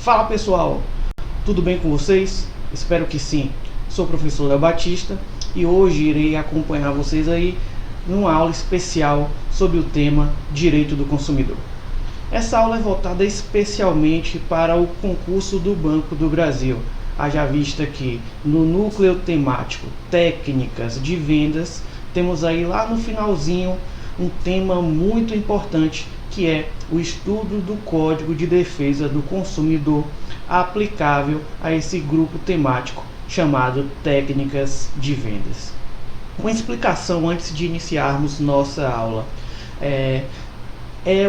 Fala pessoal, tudo bem com vocês? Espero que sim. Sou o professor Léo Batista e hoje irei acompanhar vocês aí numa aula especial sobre o tema Direito do Consumidor. Essa aula é voltada especialmente para o concurso do Banco do Brasil. Haja vista que no núcleo temático Técnicas de Vendas, temos aí lá no finalzinho um tema muito importante, que é o estudo do Código de Defesa do Consumidor aplicável a esse grupo temático chamado Técnicas de Vendas. Uma explicação antes de iniciarmos nossa aula.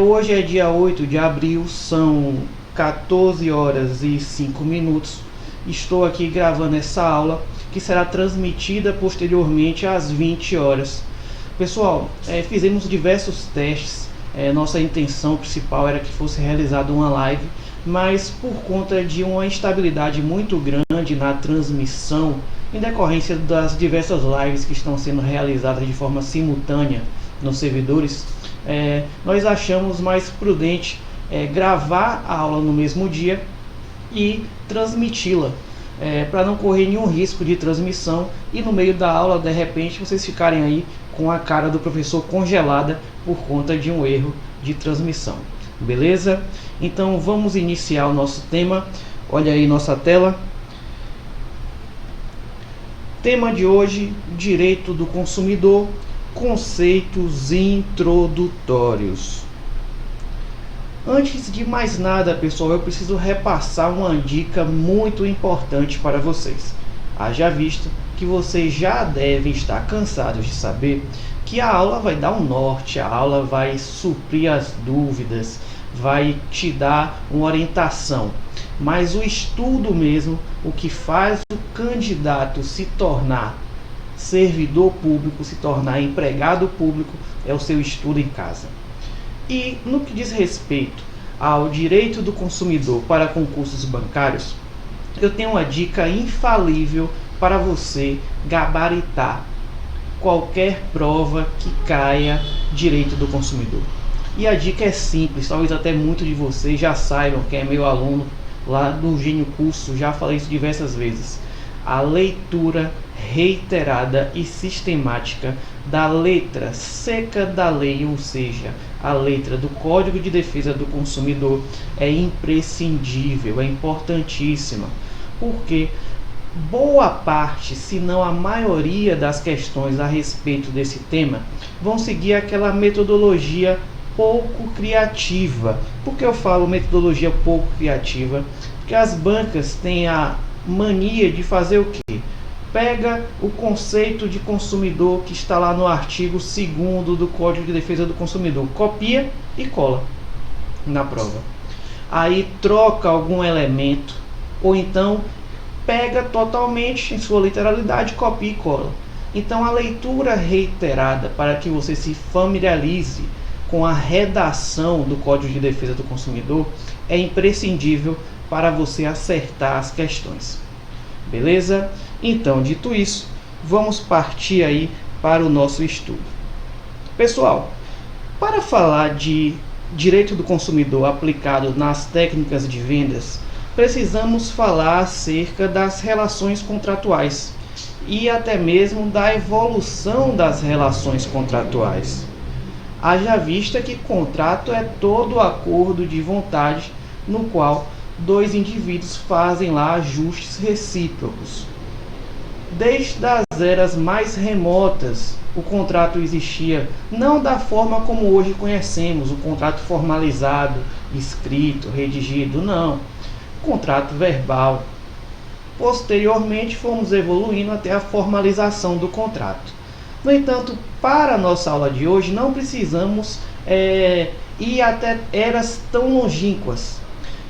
Hoje é dia 8 de abril, são 14 horas e 5 minutos. Estou aqui gravando essa aula que será transmitida posteriormente às 20 horas. Pessoal, fizemos diversos testes. Nossa intenção principal era que fosse realizada uma live, mas por conta de uma instabilidade muito grande na transmissão, em decorrência das diversas lives que estão sendo realizadas de forma simultânea nos servidores, nós achamos mais prudente gravar a aula no mesmo dia e transmiti-la, para não correr nenhum risco de transmissão e no meio da aula, de repente, vocês ficarem aí com a cara do professor congelada por conta de um erro de transmissão. Beleza? Então vamos iniciar o nosso tema. Olha aí nossa tela. Tema de hoje: Direito do Consumidor, conceitos introdutórios. Antes de mais nada, pessoal, eu preciso repassar uma dica muito importante para vocês. Haja visto que vocês já devem estar cansados de saber que a aula vai dar um norte, a aula vai suprir as dúvidas, vai te dar uma orientação. Mas o estudo mesmo, o que faz o candidato se tornar servidor público, se tornar empregado público, é o seu estudo em casa. E no que diz respeito ao direito do consumidor para concursos bancários, eu tenho uma dica infalível para você gabaritar qualquer prova que caia direito do consumidor. E a dica é simples, talvez até muitos de vocês já saibam, quem é meu aluno lá do Gênio Curso, já falei isso diversas vezes. A leitura reiterada e sistemática da letra seca da lei, ou seja, a letra do Código de Defesa do Consumidor, é imprescindível, é importantíssima, porque boa parte, se não a maioria das questões a respeito desse tema vão seguir aquela metodologia pouco criativa. Por que eu falo metodologia pouco criativa? Porque as bancas têm a mania de fazer o quê? Pega o conceito de consumidor que está lá no artigo 2º do Código de Defesa do Consumidor, copia e cola na prova. Aí troca algum elemento, ou então pega totalmente em sua literalidade, copia e cola. Então a leitura reiterada, para que você se familiarize com a redação do Código de Defesa do Consumidor, é imprescindível para você acertar as questões. Beleza? Então, dito isso, vamos partir aí para o nosso estudo. Pessoal, para falar de direito do consumidor aplicado nas técnicas de vendas, precisamos falar acerca das relações contratuais e até mesmo da evolução das relações contratuais. Haja vista que contrato é todo acordo de vontade no qual dois indivíduos fazem lá ajustes recíprocos. Desde as eras mais remotas, o contrato existia não da forma como hoje conhecemos, o contrato formalizado, escrito, redigido, não. Contrato verbal. Posteriormente fomos evoluindo até a formalização do contrato. No entanto, para a nossa aula de hoje não precisamos ir até eras tão longínquas.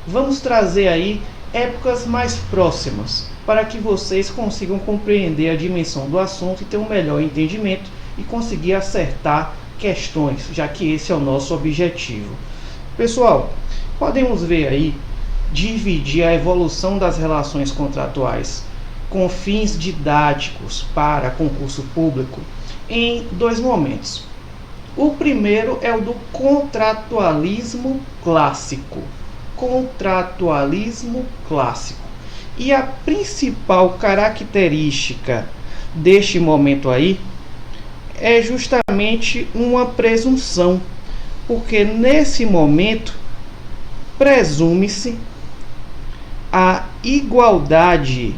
Vamos trazer aí épocas mais próximas, para que vocês consigam compreender a dimensão do assunto e ter um melhor entendimento e conseguir acertar questões, já que esse é o nosso objetivo. Pessoal, podemos ver aí, dividir a evolução das relações contratuais com fins didáticos para concurso público em dois momentos. O primeiro é o do contratualismo clássico. contratualismo clássico. E a principal característica deste momento aí é justamente uma presunção, porque nesse momento presume-se a igualdade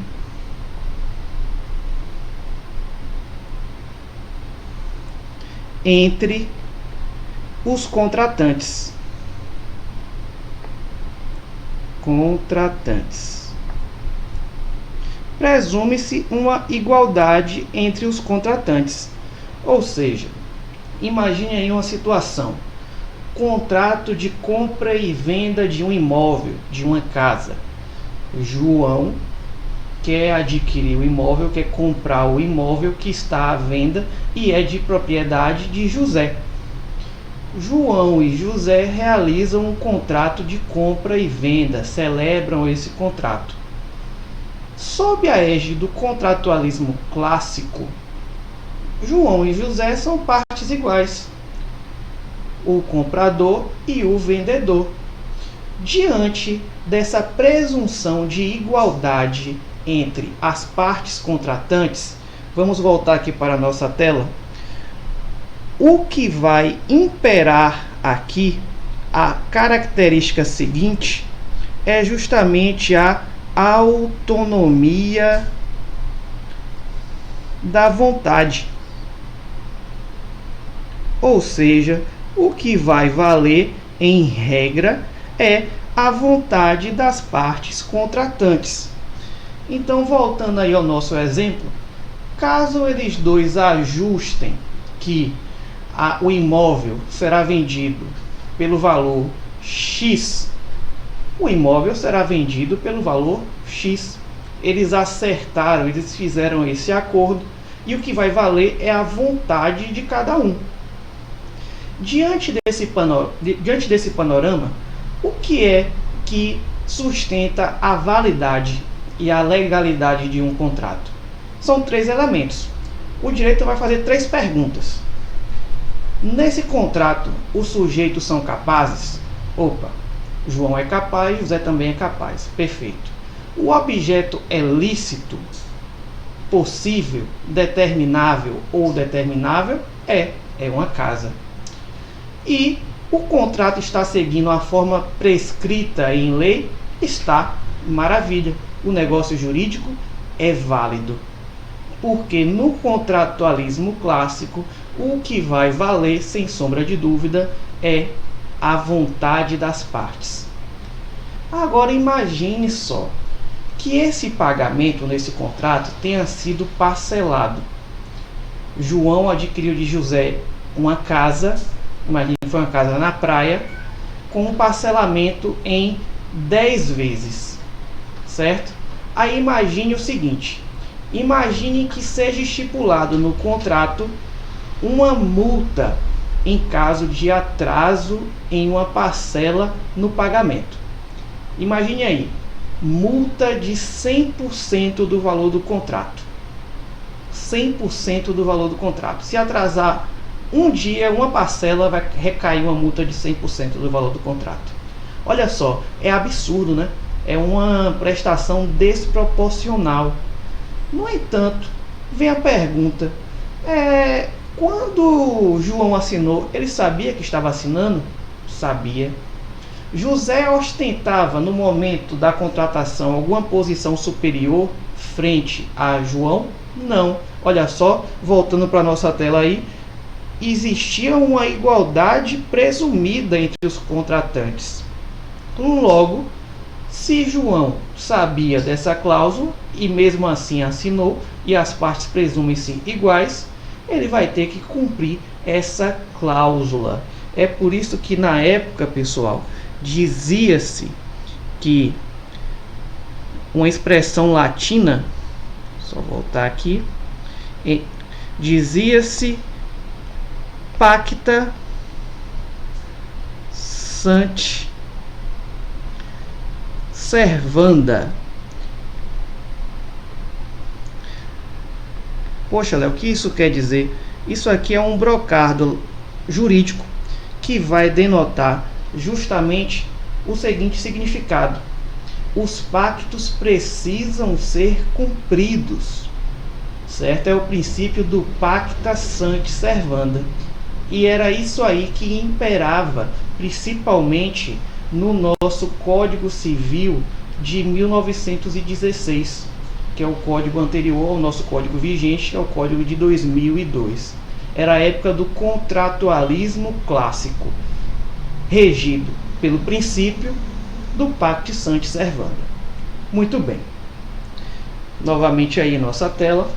entre os contratantes. Presume-se uma igualdade entre os contratantes. Ou seja, imagine aí uma situação: contrato de compra e venda de um imóvel, de uma casa. João quer adquirir o imóvel, quer comprar o imóvel que está à venda e é de propriedade de José. João e José realizam um contrato de compra e venda, celebram esse contrato. Sob a égide do contratualismo clássico, João e José são partes iguais, o comprador e o vendedor. Diante dessa presunção de igualdade entre as partes contratantes, vamos voltar aqui para a nossa tela. O que vai imperar aqui, a característica seguinte, é justamente a autonomia da vontade. Ou seja, o que vai valer, em regra, é a vontade das partes contratantes. Então, voltando aí ao nosso exemplo, caso eles dois ajustem que o imóvel será vendido pelo valor X, o imóvel será vendido pelo valor X. Eles acertaram, eles fizeram esse acordo e o que vai valer é a vontade de cada um. Diante desse panorama, o que é que sustenta a validade e a legalidade de um contrato? São 3 elementos. O direito vai fazer 3 perguntas. Nesse contrato, os sujeitos são capazes? Opa, João é capaz, José também é capaz. Perfeito. O objeto é lícito, possível, determinável ou determinável? É uma casa. E o contrato está seguindo a forma prescrita em lei? Está. Maravilha. O negócio jurídico é válido. Porque no contratualismo clássico, o que vai valer, sem sombra de dúvida, é a vontade das partes. Agora imagine só que esse pagamento nesse contrato tenha sido parcelado. João adquiriu de José uma casa, imagine que foi uma casa na praia, com um parcelamento em 10 vezes, certo? Aí imagine o seguinte: imagine que seja estipulado no contrato uma multa em caso de atraso em uma parcela no pagamento. Imagine aí, multa de 100% do valor do contrato. 100% do valor do contrato. Se atrasar um dia, uma parcela, vai recair uma multa de 100% do valor do contrato. Olha só, é absurdo, né? É uma prestação desproporcional. No entanto, vem a pergunta: quando João assinou, ele sabia que estava assinando? Sabia. José ostentava no momento da contratação alguma posição superior frente a João? Não. Olha só, voltando para a nossa tela aí, existia uma igualdade presumida entre os contratantes. Logo, se João sabia dessa cláusula e mesmo assim assinou, e as partes presumem-se iguais, ele vai ter que cumprir essa cláusula. É por isso que na época, pessoal, dizia-se que uma expressão latina, só voltar aqui, dizia-se pacta sunt servanda. Poxa, Léo, o que isso quer dizer? Isso aqui é um brocardo jurídico que vai denotar justamente o seguinte significado: os pactos precisam ser cumpridos, certo? É o princípio do pacta sunt servanda. E era isso aí que imperava, principalmente no nosso Código Civil de 1916, que é o código anterior ao nosso código vigente, que é o código de 2002. Era a época do contratualismo clássico, regido pelo princípio do pacta sunt servanda. Muito bem. Novamente aí nossa tela,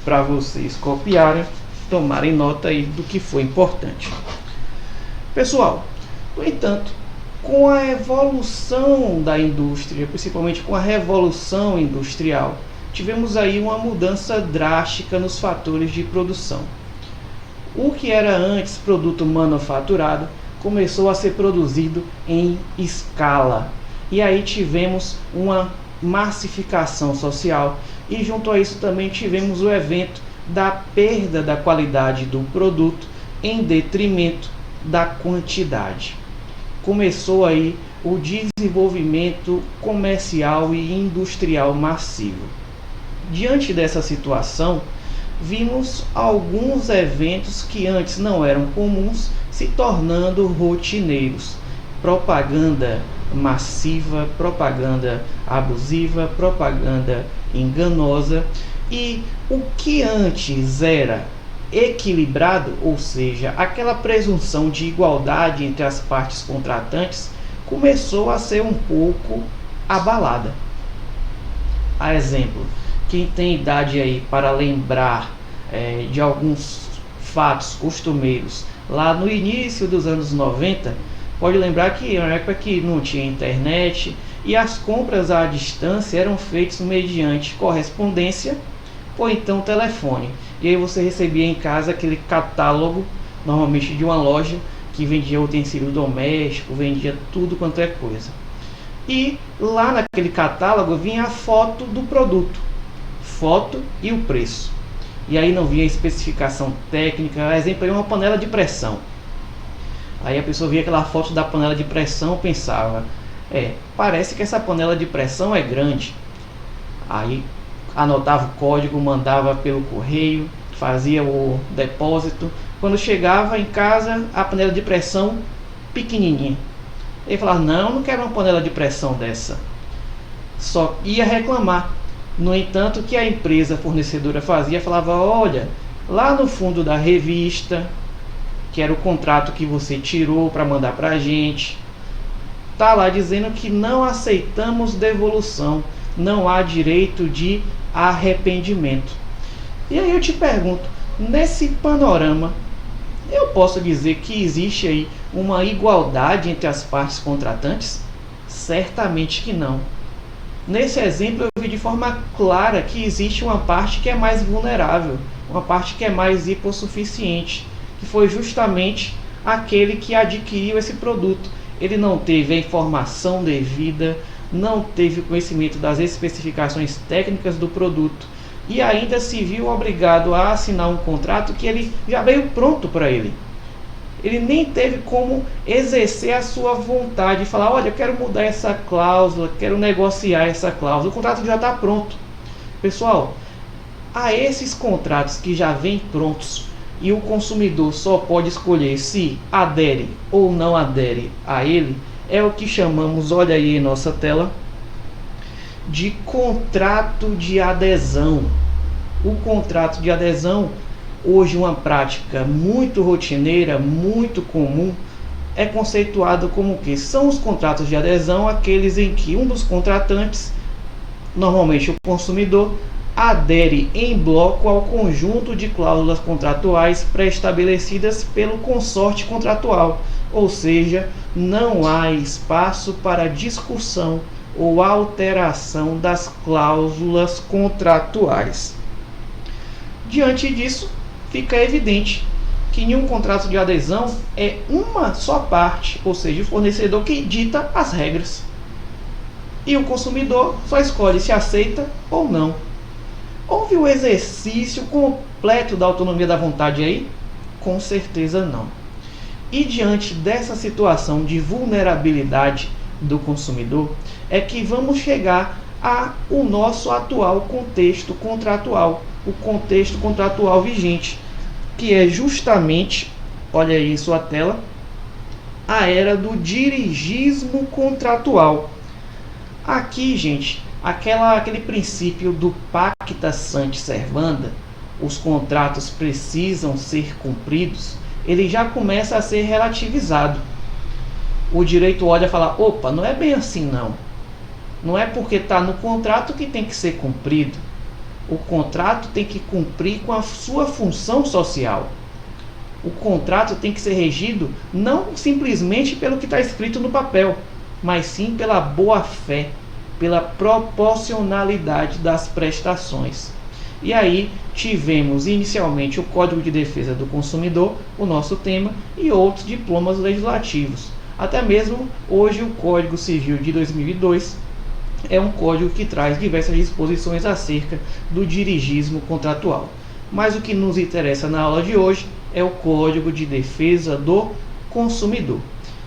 para vocês copiarem, tomarem nota aí do que foi importante. Pessoal, no entanto, com a evolução da indústria, principalmente com a revolução industrial, tivemos aí uma mudança drástica nos fatores de produção. O que era antes produto manufaturado começou a ser produzido em escala. E aí tivemos uma massificação social e junto a isso também tivemos o evento da perda da qualidade do produto em detrimento da quantidade. Começou aí o desenvolvimento comercial e industrial massivo. Diante dessa situação, vimos alguns eventos que antes não eram comuns se tornando rotineiros. Propaganda massiva, propaganda abusiva, propaganda enganosa, e o que antes era equilibrado, ou seja, aquela presunção de igualdade entre as partes contratantes, começou a ser um pouco abalada. A exemplo, quem tem idade aí para lembrar de alguns fatos costumeiros lá no início dos anos 90, pode lembrar que era uma época que não tinha internet e as compras à distância eram feitas mediante correspondência ou então telefone. E aí você recebia em casa aquele catálogo, normalmente de uma loja que vendia utensílio doméstico, vendia tudo quanto é coisa. E lá naquele catálogo vinha a foto do produto, foto e o preço. E aí não vinha especificação técnica, exemplo aí uma panela de pressão. Aí a pessoa via aquela foto da panela de pressão, pensava, parece que essa panela de pressão é grande. Aí anotava o código, mandava pelo correio, fazia o depósito. Quando chegava em casa, a panela de pressão pequenininha. Ele falava, não quero uma panela de pressão dessa. Só ia reclamar. No entanto, o que a empresa fornecedora fazia, falava, olha, lá no fundo da revista, que era o contrato que você tirou para mandar para a gente, tá lá dizendo que não aceitamos devolução, não há direito de arrependimento. E aí eu te pergunto, nesse panorama, eu posso dizer que existe aí uma igualdade entre as partes contratantes? Certamente que não. Nesse exemplo eu vi de forma clara que existe uma parte que é mais vulnerável, uma parte que é mais hipossuficiente, que foi justamente aquele que adquiriu esse produto. Ele não teve a informação devida, não teve conhecimento das especificações técnicas do produto e ainda se viu obrigado a assinar um contrato que ele já veio pronto para ele. Ele nem teve como exercer a sua vontade e falar, olha, eu quero mudar essa cláusula, quero negociar essa cláusula. O contrato já está pronto. Pessoal, a esses contratos que já vêm prontos e o consumidor só pode escolher se adere ou não adere a ele, é o que chamamos, olha aí em nossa tela, de contrato de adesão. O contrato de adesão, hoje uma prática muito rotineira, muito comum, é conceituado como o que? São os contratos de adesão, aqueles em que um dos contratantes, normalmente o consumidor, adere em bloco ao conjunto de cláusulas contratuais pré-estabelecidas pelo consorte contratual, ou seja, não há espaço para discussão ou alteração das cláusulas contratuais. Diante disso, fica evidente que em um contrato de adesão é uma só parte, ou seja, o fornecedor que dita as regras. E o consumidor só escolhe se aceita ou não. Houve o exercício completo da autonomia da vontade aí? Com certeza não. E diante dessa situação de vulnerabilidade, do Consumidor é que vamos chegar ao nosso atual contexto contratual, o contexto contratual vigente, que é justamente, olha aí sua tela, a era do dirigismo contratual. Aqui, gente, aquele princípio do pacta sunt servanda, os contratos precisam ser cumpridos, ele já começa a ser relativizado. O direito olha e fala, opa, não é bem assim não. Não é porque está no contrato que tem que ser cumprido. O contrato tem que cumprir com a sua função social. O contrato tem que ser regido não simplesmente pelo que está escrito no papel, mas sim pela boa-fé, pela proporcionalidade das prestações. E aí tivemos inicialmente o Código de Defesa do Consumidor, o nosso tema, e outros diplomas legislativos. Até mesmo hoje o Código Civil de 2002 é um código que traz diversas disposições acerca do dirigismo contratual. Mas o que nos interessa na aula de hoje é o Código de Defesa do Consumidor.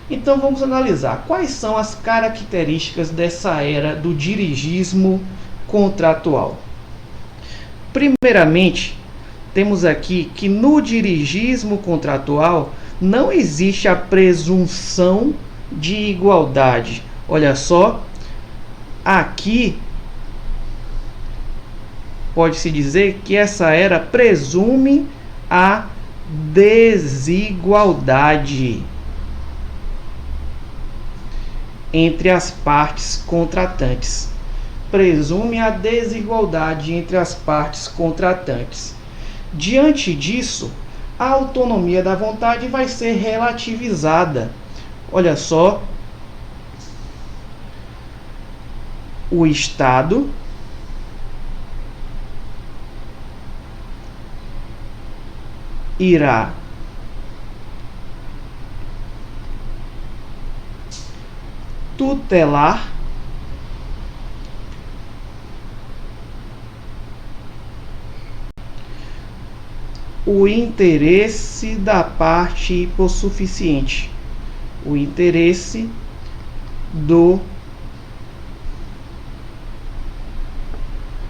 Então vamos analisar quais são as características dessa era do dirigismo contratual. Primeiramente, temos aqui que no dirigismo contratual não existe a presunção de igualdade. Olha só, aqui pode-se dizer que essa era presume a desigualdade entre as partes contratantes. Presume a desigualdade entre as partes contratantes. Diante disso, a autonomia da vontade vai ser relativizada. Olha só, o Estado irá tutelar o interesse da parte hipossuficiente, o interesse do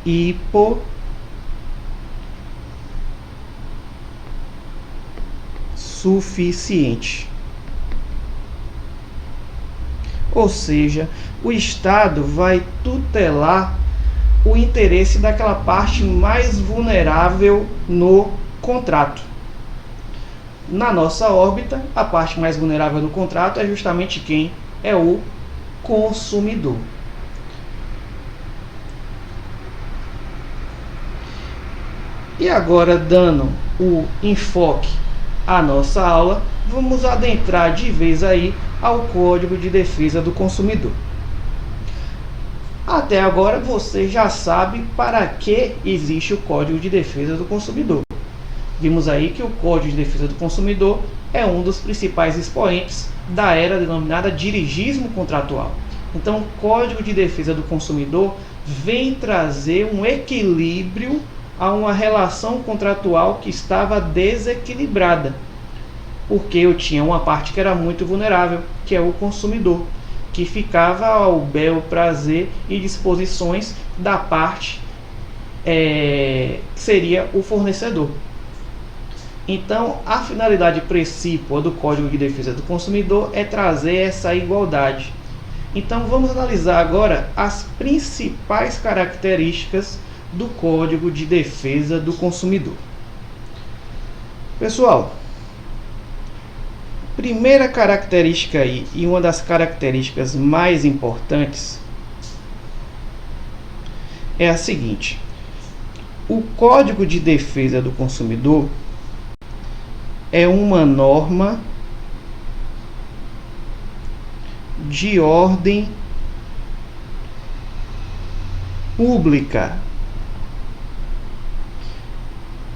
hipossuficiente. Ou seja, o Estado vai tutelar o interesse daquela parte mais vulnerável no contrato. Na nossa órbita, a parte mais vulnerável do contrato é justamente quem? É o consumidor. E agora, dando o enfoque à nossa aula, vamos adentrar de vez aí ao Código de Defesa do Consumidor. Até agora você já sabe para que existe o Código de Defesa do Consumidor. Vimos aí que o Código de Defesa do Consumidor é um dos principais expoentes da era denominada dirigismo contratual. Então, o Código de Defesa do Consumidor vem trazer um equilíbrio a uma relação contratual que estava desequilibrada, porque eu tinha uma parte que era muito vulnerável, que é o consumidor, que ficava ao bel prazer e disposições da parte que seria o fornecedor. Então, a finalidade principal do Código de Defesa do Consumidor é trazer essa igualdade. Então, vamos analisar agora as principais características do Código de Defesa do Consumidor. Pessoal, primeira característica aí, e uma das características mais importantes, é a seguinte: o Código de Defesa do Consumidor é uma norma de ordem pública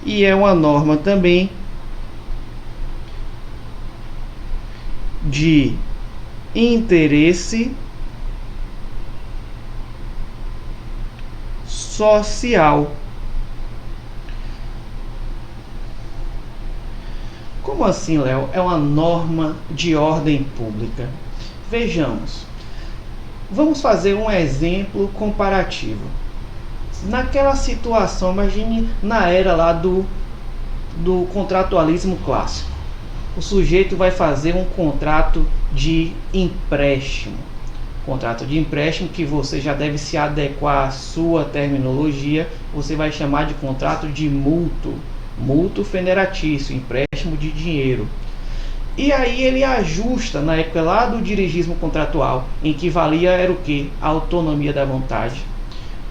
e é uma norma também de interesse social. Como assim, Léo? É uma norma de ordem pública. Vejamos, Vamos fazer um exemplo comparativo. Naquela situação, imagine na era lá do contratualismo clássico. O sujeito vai fazer um contrato de empréstimo. Contrato de empréstimo que você já deve se adequar à sua terminologia, você vai chamar de contrato de multo federatício, empréstimo de dinheiro. E aí ele ajusta, na época lá do dirigismo contratual, em que valia era o que? A autonomia da vontade.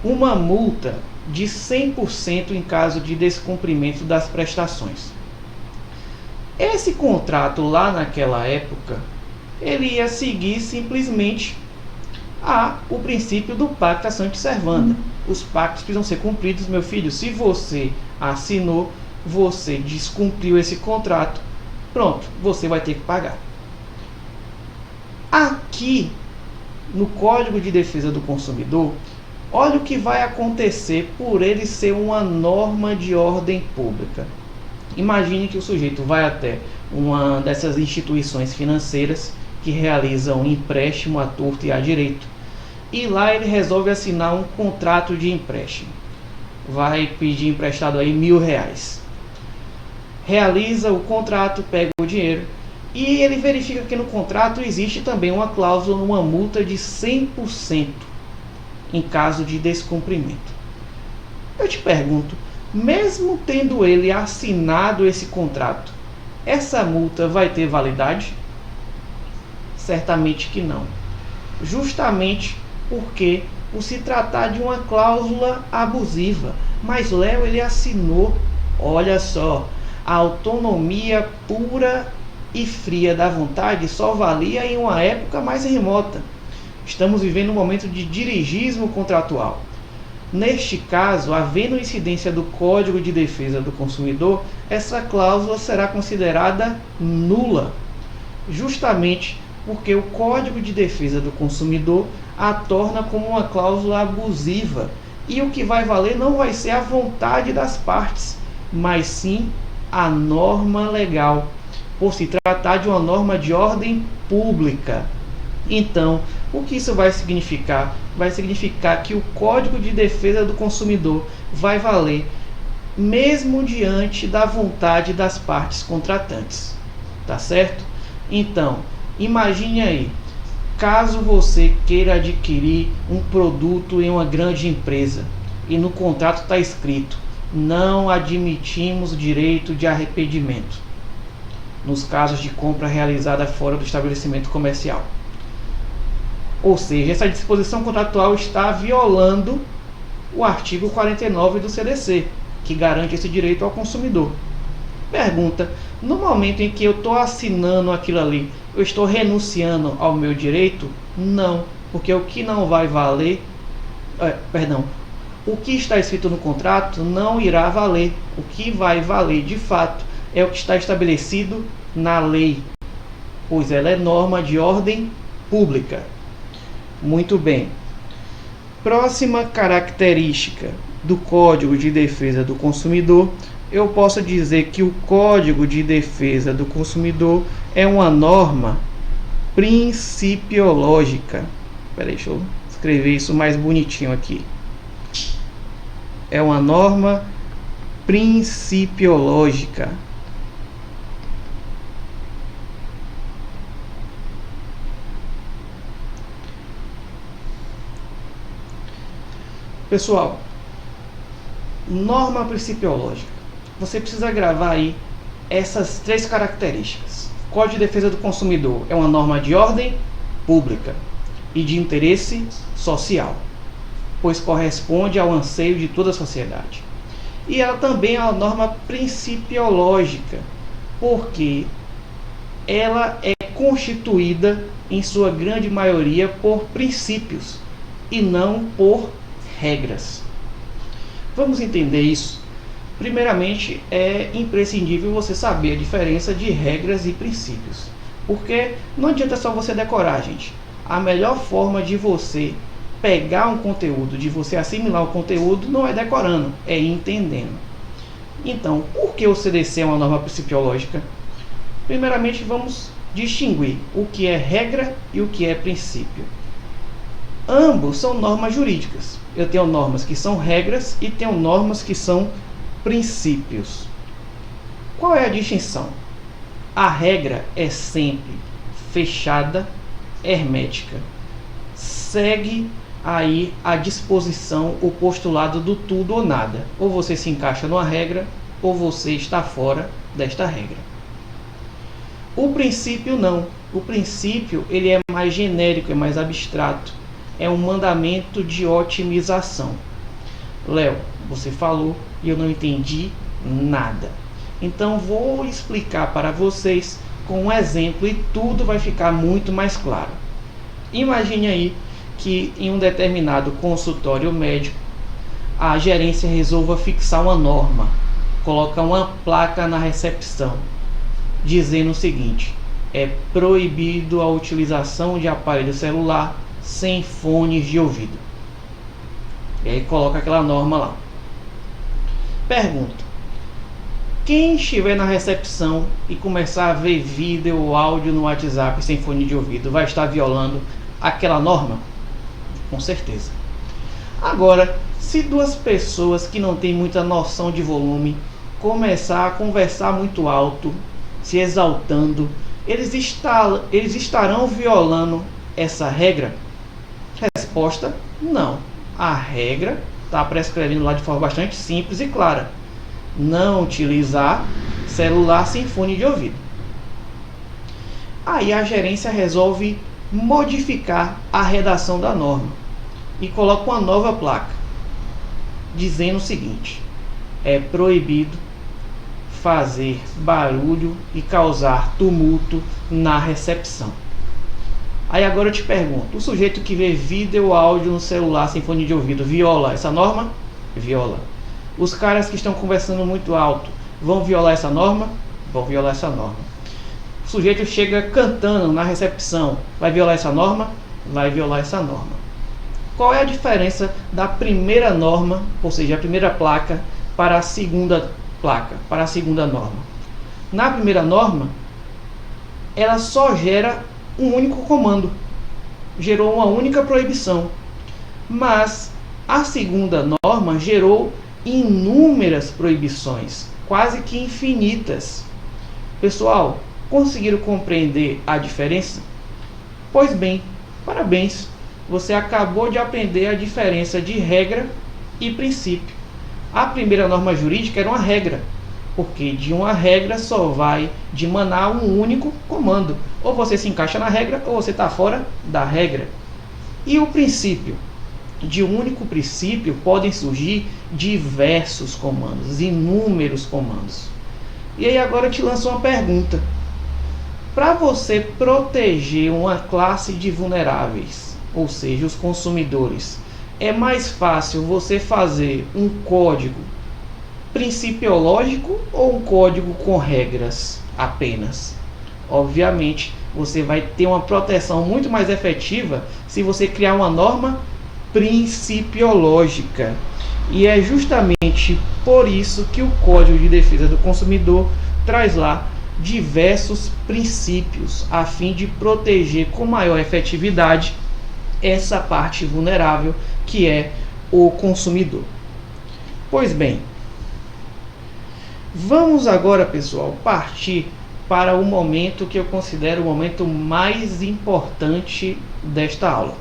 Uma multa de 100% em caso de descumprimento das prestações. Esse contrato lá naquela época, ele ia seguir simplesmente o princípio do pacta sunt servanda. Os pactos precisam ser cumpridos, meu filho. Se você assinou, você descumpriu esse contrato, pronto, você vai ter que pagar. Aqui, no Código de Defesa do Consumidor, olha o que vai acontecer por ele ser uma norma de ordem pública. Imagine que o sujeito vai até uma dessas instituições financeiras que realizam empréstimo à torto e à direito, e lá ele resolve assinar um contrato de empréstimo. Vai pedir emprestado aí R$1.000. Realiza o contrato, pega o dinheiro e ele verifica que no contrato existe também uma cláusula, uma multa de 100% em caso de descumprimento. Eu te pergunto, mesmo tendo ele assinado esse contrato, essa multa vai ter validade? Certamente que não. Justamente porque por se tratar de uma cláusula abusiva. Mas Léo, ele assinou, olha só, a autonomia pura e fria da vontade só valia em uma época mais remota. Estamos vivendo um momento de dirigismo contratual. Neste caso, havendo incidência do Código de Defesa do Consumidor, essa cláusula será considerada nula, justamente porque o Código de Defesa do Consumidor a torna como uma cláusula abusiva, e o que vai valer não vai ser a vontade das partes, mas sim a norma legal, por se tratar de uma norma de ordem pública. Então, o que isso vai significar? Vai significar que o Código de Defesa do Consumidor vai valer mesmo diante da vontade das partes contratantes. Tá certo? Então, imagine aí, caso você queira adquirir um produto em uma grande empresa e no contrato está escrito: não admitimos direito de arrependimento nos casos de compra realizada fora do estabelecimento comercial. Ou seja, essa disposição contratual está violando o artigo 49 do CDC, que garante esse direito ao consumidor. Pergunta: no momento em que eu estou assinando aquilo ali, eu estou renunciando ao meu direito? Não, porque o que não vai valer, o que está escrito no contrato não irá valer. O que vai valer de fato é o que está estabelecido na lei, pois ela é norma de ordem pública. Muito bem. Próxima característica do Código de Defesa do Consumidor, eu posso dizer que o Código de Defesa do Consumidor é uma norma principiológica. Peraí, deixa eu escrever isso mais bonitinho aqui. É uma norma principiológica. Pessoal, norma principiológica. Você precisa gravar aí essas três características. Código de Defesa do Consumidor é uma norma de ordem pública e de interesse social, pois corresponde ao anseio de toda a sociedade. E ela também é uma norma principiológica, porque ela é constituída, em sua grande maioria, por princípios e não por regras. Vamos entender isso? Primeiramente, é imprescindível você saber a diferença de regras e princípios, porque não adianta só você decorar, gente. A melhor forma de você pegar um conteúdo, de você assimilar o conteúdo, não é decorando, é entendendo. Então, por que o CDC é uma norma principiológica? Primeiramente, vamos distinguir o que é regra e o que é princípio. Ambos são normas jurídicas. Eu tenho normas que são regras e tenho normas que são princípios. Qual é a distinção? A regra é sempre fechada, hermética. Segue aí a disposição, o postulado do tudo ou nada. Ou você se encaixa numa regra, ou você está fora desta regra. O princípio não. O princípio ele é mais genérico, é mais abstrato. É um mandamento de otimização. Léo, você falou e eu não entendi nada. Então vou explicar para vocês com um exemplo e tudo vai ficar muito mais claro. Imagine aí que em um determinado consultório médico a gerência resolva fixar uma norma, colocar uma placa na recepção dizendo o seguinte: é proibido a utilização de aparelho celular sem fones de ouvido. E aí coloca aquela norma lá. Pergunta: quem estiver na recepção e começar a ver vídeo ou áudio no WhatsApp sem fone de ouvido vai estar violando aquela norma? Com certeza. Agora, se duas pessoas que não têm muita noção de volume começar a conversar muito alto, se exaltando, eles estarão violando essa regra? Resposta: não. A regra está prescrevendo lá de forma bastante simples e clara: não utilizar celular sem fone de ouvido. Aí a gerência resolve modificar a redação da norma e coloca uma nova placa dizendo o seguinte: é proibido fazer barulho e causar tumulto na recepção. Aí agora eu te pergunto: o sujeito que vê vídeo ou áudio no celular sem fone de ouvido viola essa norma? Viola. Os caras que estão conversando muito alto vão violar essa norma? Vão violar essa norma. O sujeito chega cantando na recepção, vai violar essa norma? Vai violar essa norma. Qual é a diferença da primeira norma, ou seja, a primeira placa, para a segunda placa, para a segunda norma? Na primeira norma, ela só gera um único comando, gerou uma única proibição, mas a segunda norma gerou inúmeras proibições, quase que infinitas. Pessoal, conseguiram compreender a diferença? Pois bem, parabéns! Você acabou de aprender a diferença de regra e princípio. A primeira norma jurídica era uma regra, porque de uma regra só vai dimanar um único comando. Ou você se encaixa na regra, ou você está fora da regra. E o princípio? De um único princípio podem surgir diversos comandos, inúmeros comandos. E aí agora eu te lanço uma pergunta. Para você proteger uma classe de vulneráveis, ou seja, os consumidores, é mais fácil você fazer um código principiológico ou um código com regras apenas? Obviamente, você vai ter uma proteção muito mais efetiva se você criar uma norma principiológica. E é justamente por isso que o Código de Defesa do Consumidor traz lá diversos princípios a fim de proteger com maior efetividade essa parte vulnerável que é o consumidor. Pois bem, vamos agora, pessoal, partir para o momento que eu considero o momento mais importante desta aula,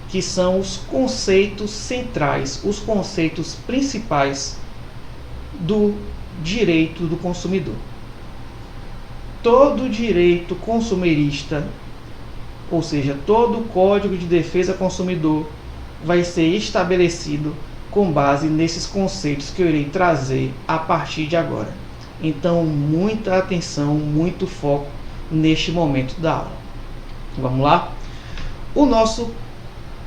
que são os conceitos centrais, os conceitos principais do direito do consumidor. Todo direito consumerista, ou seja, todo Código de Defesa do Consumidor, vai ser estabelecido com base nesses conceitos que eu irei trazer a partir de agora. Então, muita atenção, muito foco neste momento da aula. Vamos lá? O nosso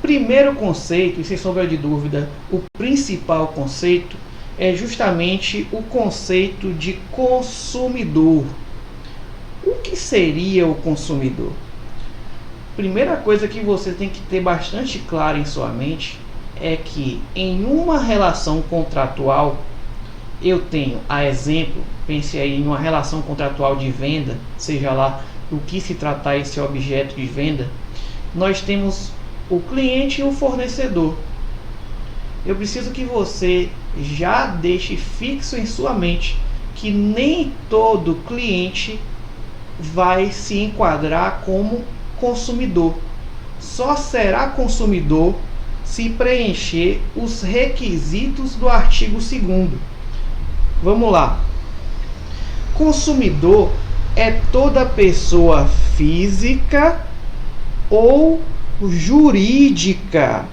primeiro conceito, e sem sombra de dúvida, o principal conceito, é justamente o conceito de consumidor. O que seria o consumidor? Primeira coisa que você tem que ter bastante claro em sua mente é que em uma relação contratual, eu tenho, a exemplo, pense aí em uma relação contratual de venda, seja lá do que se tratar esse objeto de venda, nós temos o cliente e o fornecedor. Eu preciso que você já deixe fixo em sua mente que nem todo cliente vai se enquadrar como consumidor. Só será consumidor se preencher os requisitos do artigo 2º. Vamos lá. Consumidor é toda pessoa física ou jurídica.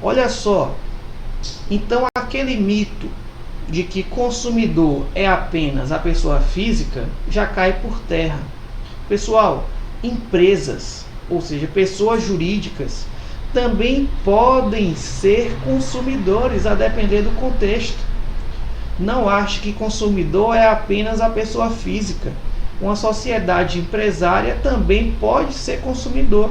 Olha só. Então, aquele mito de que consumidor é apenas a pessoa física já cai por terra. Pessoal, empresas, ou seja, pessoas jurídicas, também podem ser consumidores, a depender do contexto. Não ache que consumidor é apenas a pessoa física. Uma sociedade empresária também pode ser consumidor,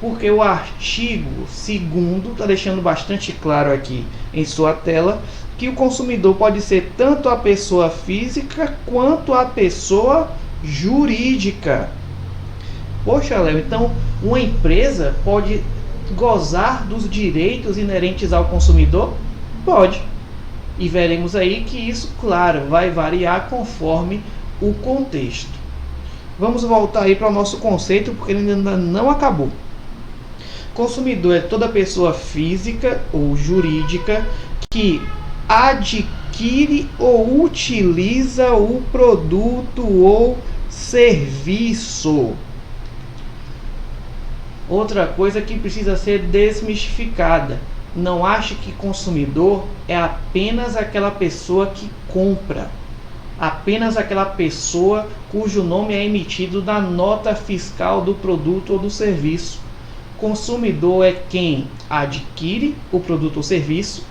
porque o artigo 2º está deixando bastante claro aqui em sua tela que o consumidor pode ser tanto a pessoa física quanto a pessoa jurídica. Poxa, Léo, então uma empresa pode gozar dos direitos inerentes ao consumidor? Pode. E veremos aí que isso, claro, vai variar conforme o contexto. Vamos voltar aí para o nosso conceito, porque ele ainda não acabou. Consumidor é toda pessoa física ou jurídica que adquire ou utiliza o produto ou serviço. Outra coisa que precisa ser desmistificada. Não ache que consumidor é apenas aquela pessoa que compra. Apenas aquela pessoa cujo nome é emitido na nota fiscal do produto ou do serviço. Consumidor é quem adquire o produto ou serviço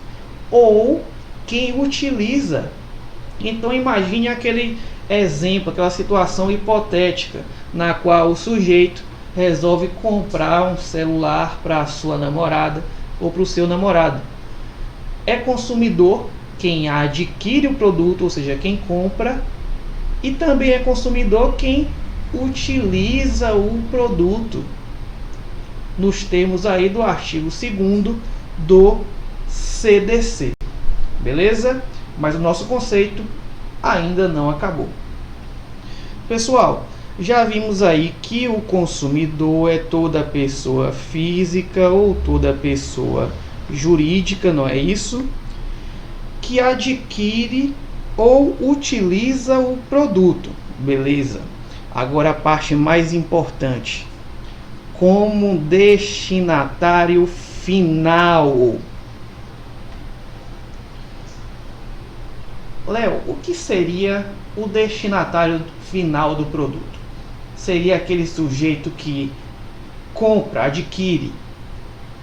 ou quem utiliza. Então imagine aquele exemplo, aquela situação hipotética na qual o sujeito resolve comprar um celular para a sua namorada ou para o seu namorado. É consumidor quem adquire o produto, ou seja, quem compra, e também é consumidor quem utiliza o produto, nos termos aí do artigo 2º do CDC. Beleza? Mas o nosso conceito ainda não acabou. Pessoal, já vimos aí que o consumidor é toda pessoa física ou toda pessoa jurídica, não é isso? Que adquire ou utiliza o produto. Beleza. Agora a parte mais importante. Como destinatário final. Léo, o que seria o destinatário final do produto? Seria aquele sujeito que compra, adquire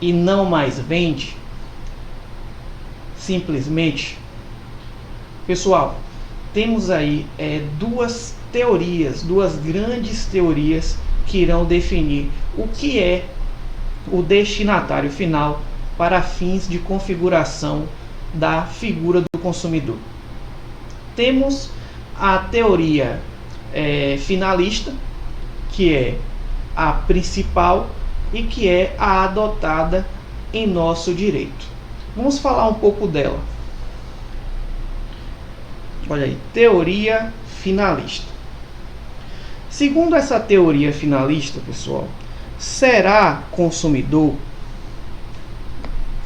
e não mais vende? Simplesmente? Pessoal, temos aí duas teorias, duas grandes teorias que irão definir o que é o destinatário final para fins de configuração da figura do consumidor. Temos a teoria finalista, que é a principal e que é a adotada em nosso direito. Vamos falar um pouco dela. Olha aí, teoria finalista. Segundo essa teoria finalista, pessoal, será consumidor,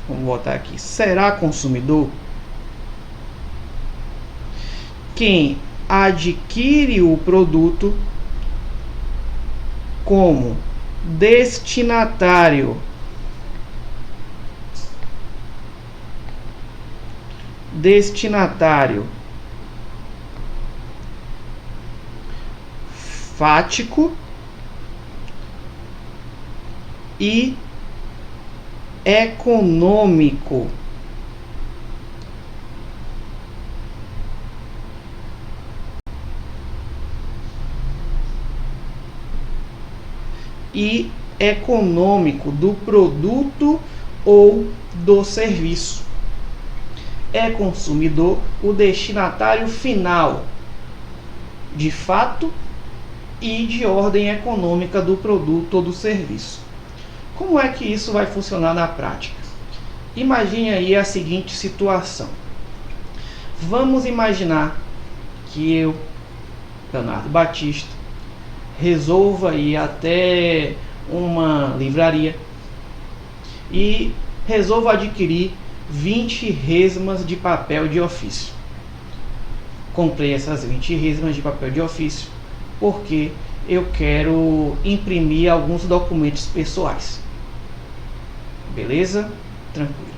vamos botar aqui, será consumidor quem adquire o produto como destinatário fático e econômico. E econômico do produto ou do serviço. É consumidor o destinatário final, de fato e de ordem econômica do produto ou do serviço. Como é que isso vai funcionar na prática? Imagine aí a seguinte situação. Vamos imaginar que eu, Leonardo Batista, resolva ir até uma livraria e resolva adquirir 20 resmas de papel de ofício. Comprei essas 20 resmas de papel de ofício porque eu quero imprimir alguns documentos pessoais. Beleza? Tranquilo.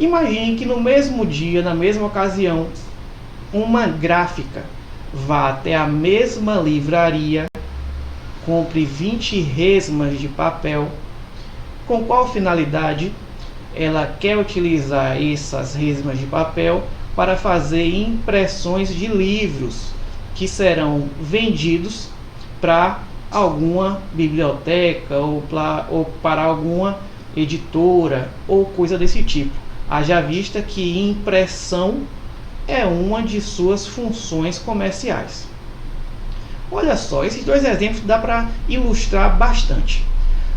Imagine que no mesmo dia, na mesma ocasião, uma gráfica vá até a mesma livraria, compre 20 resmas de papel. Com qual finalidade? Ela quer utilizar essas resmas de papel para fazer impressões de livros que serão vendidos para alguma biblioteca ou para alguma editora ou coisa desse tipo. Haja vista que impressão é uma de suas funções comerciais. Olha só, esses dois exemplos dá para ilustrar bastante.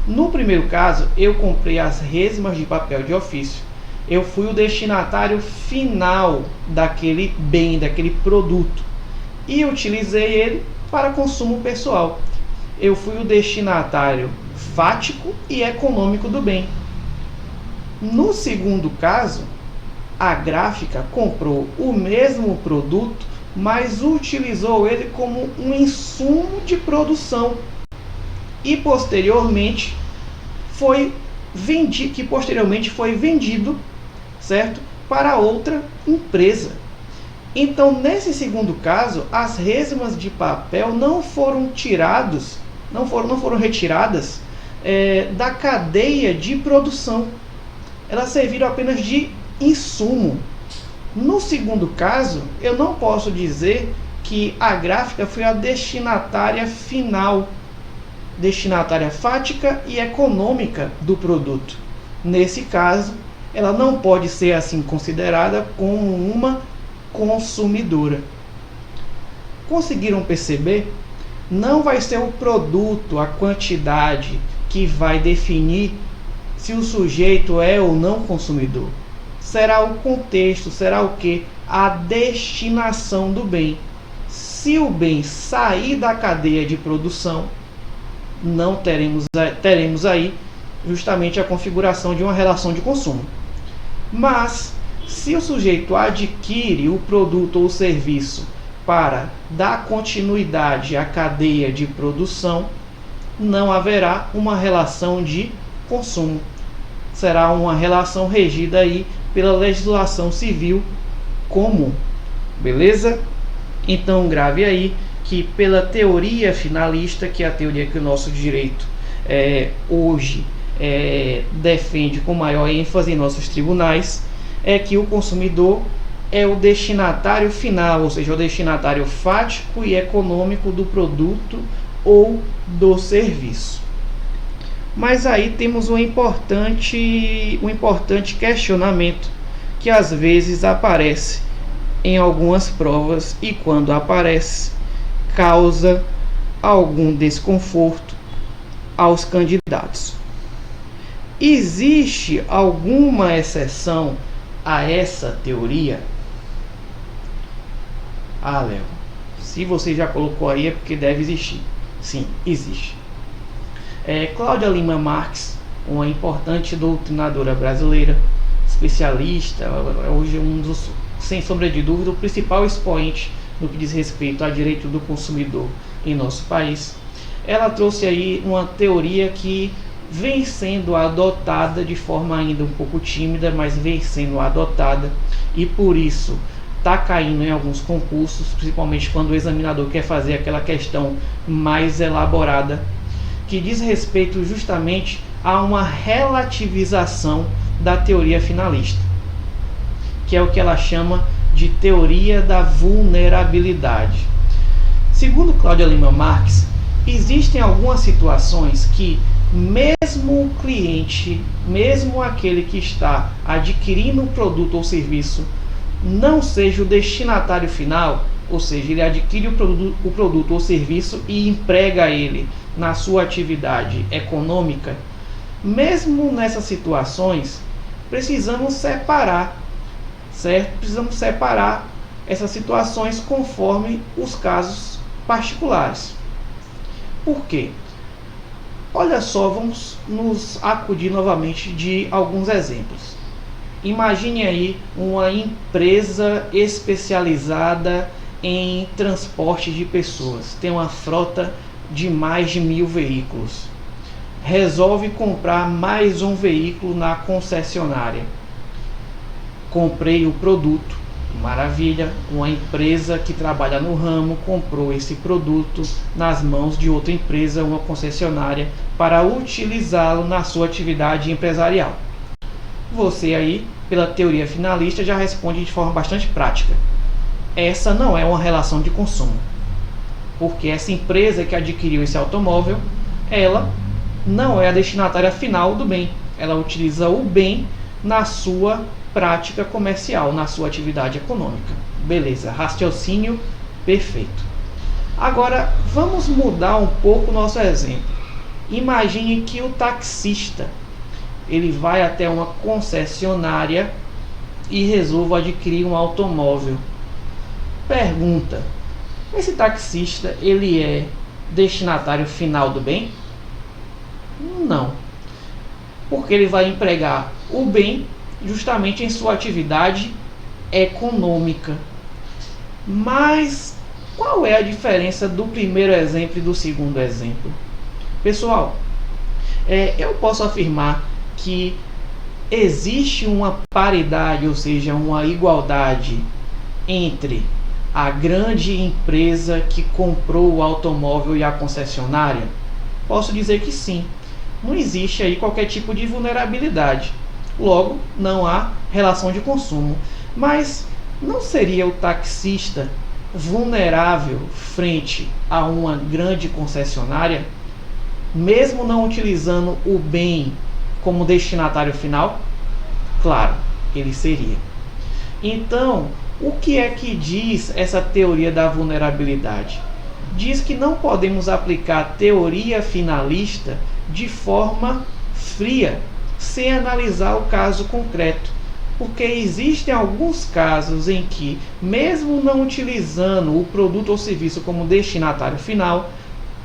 No primeiro caso, eu comprei as resmas de papel de ofício. Eu fui o destinatário final daquele bem, daquele produto, e utilizei ele para consumo pessoal. Eu fui o destinatário fático e econômico do bem. No segundo caso, a gráfica comprou o mesmo produto, mas utilizou ele como um insumo de produção e posteriormente foi vendido, certo? Para outra empresa. Então, nesse segundo caso, as resmas de papel não foram retiradas da cadeia de produção. Elas serviram apenas de insumo. No segundo caso, eu não posso dizer que a gráfica foi a destinatária final, destinatária fática e econômica do produto. Nesse caso, ela não pode ser assim considerada como uma consumidora. Conseguiram perceber? Não vai ser o produto, a quantidade, que vai definir se o sujeito é ou não consumidor. Será o contexto, será o que? A destinação do bem. Se o bem sair da cadeia de produção, não teremos aí justamente a configuração de uma relação de consumo. Mas, se o sujeito adquire o produto ou serviço para dar continuidade à cadeia de produção, não haverá uma relação de consumo. Será uma relação regida aí pela legislação civil comum. Beleza? Então grave aí que pela teoria finalista, que é a teoria que o nosso direito hoje defende com maior ênfase em nossos tribunais, é que o consumidor é o destinatário final, ou seja, o destinatário fático e econômico do produto ou do serviço. Mas aí temos um importante questionamento que às vezes aparece em algumas provas e quando aparece causa algum desconforto aos candidatos. Existe alguma exceção a essa teoria? Léo, se você já colocou aí é porque deve existir. Sim, existe. Cláudia Lima Marques, uma importante doutrinadora brasileira, especialista, hoje sem sombra de dúvida, o principal expoente no que diz respeito a direito do consumidor em nosso país. Ela trouxe aí uma teoria que vem sendo adotada de forma ainda um pouco tímida, mas vem sendo adotada e por isso está caindo em alguns concursos, principalmente quando o examinador quer fazer aquela questão mais elaborada, que diz respeito justamente a uma relativização da teoria finalista, que é o que ela chama de teoria da vulnerabilidade. Segundo Cláudia Lima Marques, existem algumas situações que mesmo o cliente, mesmo aquele que está adquirindo um produto ou serviço, não seja o destinatário final, ou seja, ele adquire o produto ou serviço e emprega ele na sua atividade econômica, Mesmo nessas situações, precisamos separar, certo? Precisamos separar essas situações conforme os casos particulares. Por quê? Olha só, vamos nos acudir novamente de alguns exemplos. Imagine aí uma empresa especializada em transporte de pessoas. Tem uma frota de mais de 1.000 veículos. Resolve comprar mais um veículo na concessionária. Comprei o produto, maravilha, uma empresa que trabalha no ramo comprou esse produto nas mãos de outra empresa, uma concessionária, para utilizá-lo na sua atividade empresarial. Você aí, pela teoria finalista, já responde de forma bastante prática. Essa não é uma relação de consumo, porque essa empresa que adquiriu esse automóvel, ela não é a destinatária final do bem. Ela utiliza o bem na sua prática comercial, na sua atividade econômica. Beleza, raciocínio perfeito. Agora, vamos mudar um pouco o nosso exemplo. Imagine que o taxista, ele vai até uma concessionária e resolve adquirir um automóvel. Pergunta: esse taxista, ele é destinatário final do bem? Não, porque ele vai empregar o bem justamente em sua atividade econômica. Mas qual é a diferença do primeiro exemplo e do segundo exemplo? Pessoal, eu posso afirmar que existe uma paridade, ou seja, uma igualdade entre a grande empresa que comprou o automóvel e a concessionária? Posso dizer que sim. Não existe aí qualquer tipo de vulnerabilidade. Logo, não há relação de consumo. Mas não seria o taxista vulnerável frente a uma grande concessionária, mesmo não utilizando o bem como destinatário final? Claro, ele seria. Então, o que é que diz essa teoria da vulnerabilidade? Diz que não podemos aplicar a teoria finalista de forma fria, sem analisar o caso concreto, porque existem alguns casos em que, mesmo não utilizando o produto ou serviço como destinatário final,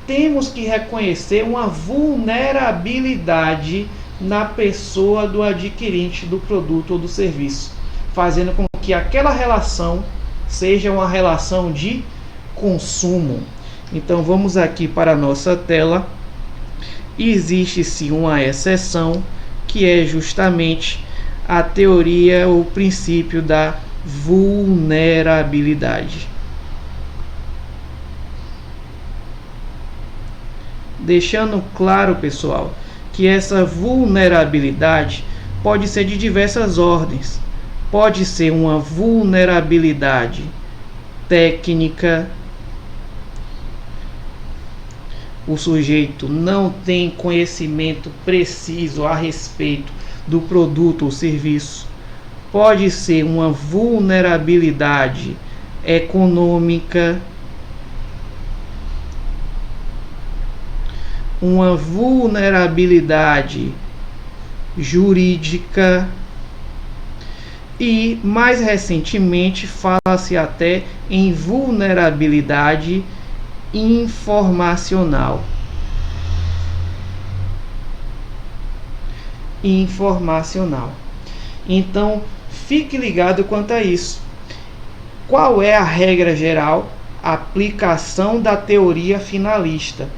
temos que reconhecer uma vulnerabilidade na pessoa do adquirente do produto ou do serviço, fazendo com que aquela relação seja uma relação de consumo. Então vamos aqui para a nossa tela. Existe sim uma exceção, que é justamente a teoria ou princípio da vulnerabilidade. Deixando claro, pessoal, que essa vulnerabilidade pode ser de diversas ordens. Pode ser uma vulnerabilidade técnica. O sujeito não tem conhecimento preciso a respeito do produto ou serviço. Pode ser uma vulnerabilidade econômica, uma vulnerabilidade jurídica e, mais recentemente, fala-se até em vulnerabilidade informacional. Então, fique ligado quanto a isso. Qual é a regra geral? Aplicação da teoria finalista.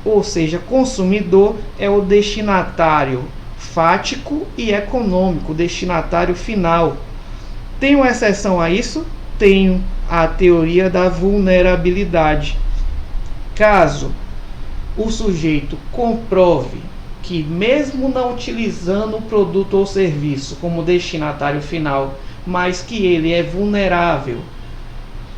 Ou seja, consumidor é o destinatário fático e econômico, destinatário final. Tenho exceção a isso? Tenho a teoria da vulnerabilidade. Caso o sujeito comprove que, mesmo não utilizando o produto ou serviço como destinatário final, mas que ele é vulnerável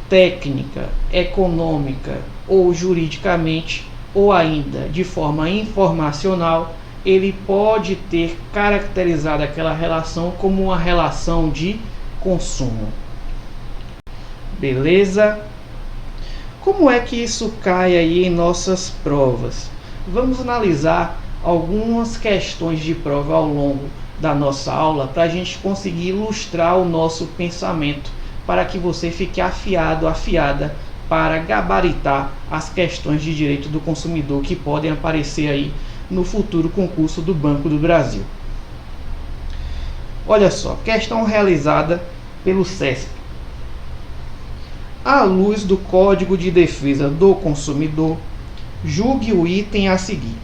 técnica, econômica ou juridicamente, ou ainda de forma informacional, ele pode ter caracterizado aquela relação como uma relação de consumo. Beleza? Como é que isso cai aí em nossas provas? Vamos analisar algumas questões de prova ao longo da nossa aula para a gente conseguir ilustrar o nosso pensamento, para que você fique afiado, afiada para gabaritar as questões de direito do consumidor que podem aparecer aí no futuro concurso do Banco do Brasil. Olha só, questão realizada pelo CESP. À luz do Código de Defesa do Consumidor, julgue o item a seguir.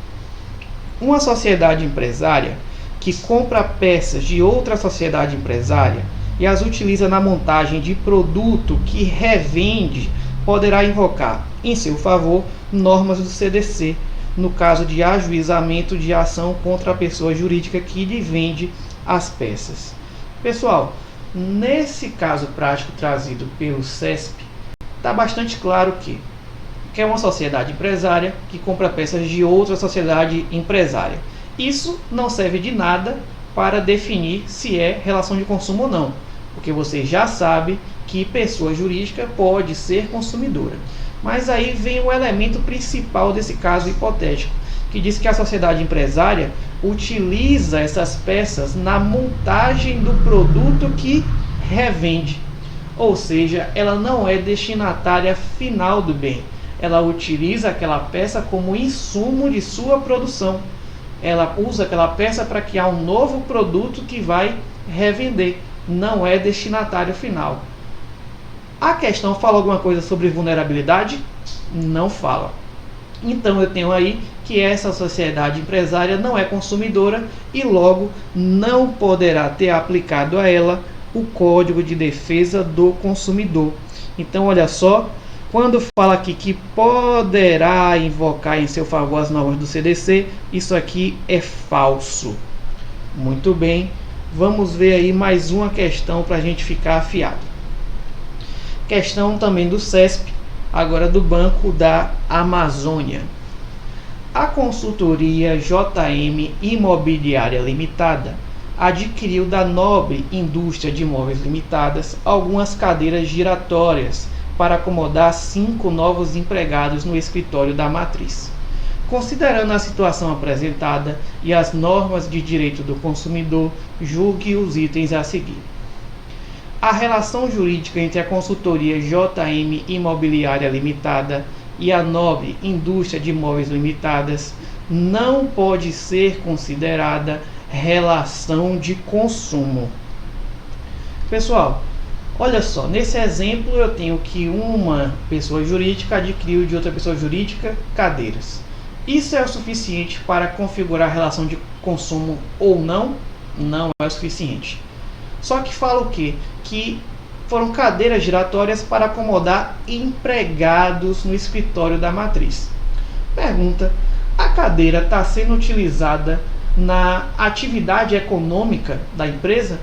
Uma sociedade empresária que compra peças de outra sociedade empresária e as utiliza na montagem de produto que revende, poderá invocar em seu favor normas do CDC, no caso de ajuizamento de ação contra a pessoa jurídica que lhe vende as peças. Pessoal, nesse caso prático trazido pelo CESP, está bastante claro que é uma sociedade empresária que compra peças de outra sociedade empresária. Isso não serve de nada para definir se é relação de consumo ou não, porque você já sabe que pessoa jurídica pode ser consumidora. Mas aí vem o elemento principal desse caso hipotético, que diz que a sociedade empresária utiliza essas peças na montagem do produto que revende. Ou seja, ela não é destinatária final do bem. Ela utiliza aquela peça como insumo de sua produção. Ela usa aquela peça para criar um novo produto que vai revender. Não é destinatário final. A questão fala alguma coisa sobre vulnerabilidade? Não fala. Então eu tenho aí que essa sociedade empresária não é consumidora e logo não poderá ter aplicado a ela o Código de Defesa do Consumidor. Então olha só, quando fala aqui que poderá invocar em seu favor as normas do CDC, isso aqui é falso. Muito bem, vamos ver aí mais uma questão para a gente ficar afiado. Questão também do CESP, agora do Banco da Amazônia. A consultoria JM Imobiliária Limitada adquiriu da Nobre Indústria de Imóveis Limitadas algumas cadeiras giratórias para acomodar 5 novos empregados no escritório da matriz. Considerando a situação apresentada e as normas de direito do consumidor, julgue os itens a seguir. A relação jurídica entre a consultoria JM Imobiliária Limitada e a Nobre Indústria de Imóveis Limitadas não pode ser considerada relação de consumo. Pessoal, olha só, nesse exemplo eu tenho que uma pessoa jurídica adquiriu de outra pessoa jurídica cadeiras. Isso é o suficiente para configurar a relação de consumo ou não? Não é o suficiente. Só que fala o quê? Que foram cadeiras giratórias para acomodar empregados no escritório da matriz. Pergunta: a cadeira está sendo utilizada na atividade econômica da empresa?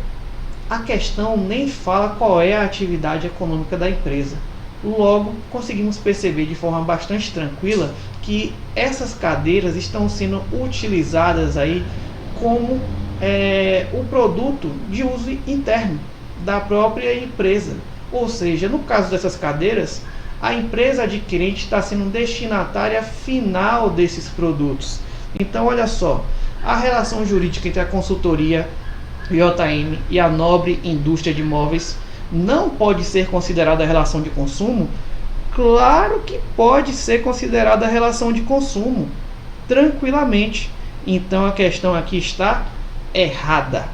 A questão nem fala qual é a atividade econômica da empresa. Logo, conseguimos perceber de forma bastante tranquila que essas cadeiras estão sendo utilizadas aí como o produto de uso interno da própria empresa. Ou seja, no caso dessas cadeiras, a empresa adquirente está sendo destinatária final desses produtos. Então, olha só, a relação jurídica entre a consultoria JM e a Nobre Indústria de Imóveis não pode ser considerada relação de consumo? Claro que pode ser considerada relação de consumo, tranquilamente. Então a questão aqui está errada.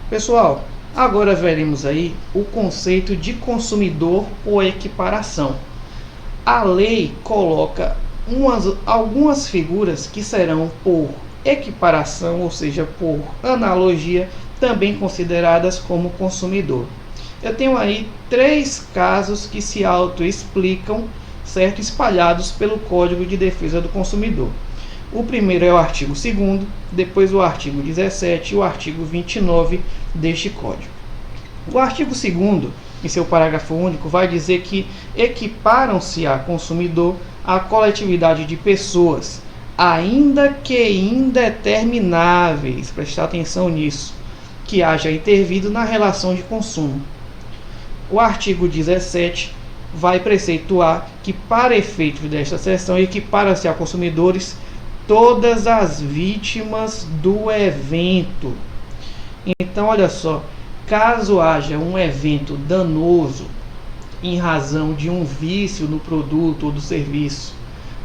Pessoal, agora veremos aí o conceito de consumidor ou equiparação. A lei coloca algumas figuras que serão por equiparação, ou seja, por analogia, também consideradas como consumidor. Eu tenho aí 3 casos que se autoexplicam, certo? Espalhados pelo Código de Defesa do Consumidor. O primeiro é o artigo 2º, depois o artigo 17 e o artigo 29 deste Código. O artigo 2º, em seu parágrafo único, vai dizer que equiparam-se a consumidor a coletividade de pessoas, ainda que indetermináveis, prestar atenção nisso, que haja intervido na relação de consumo. O artigo 17 vai preceituar que que, para efeitos desta seção, equipara-se a consumidores todas as vítimas do evento. Então, olha só, caso haja um evento danoso em razão de um vício no produto ou do serviço,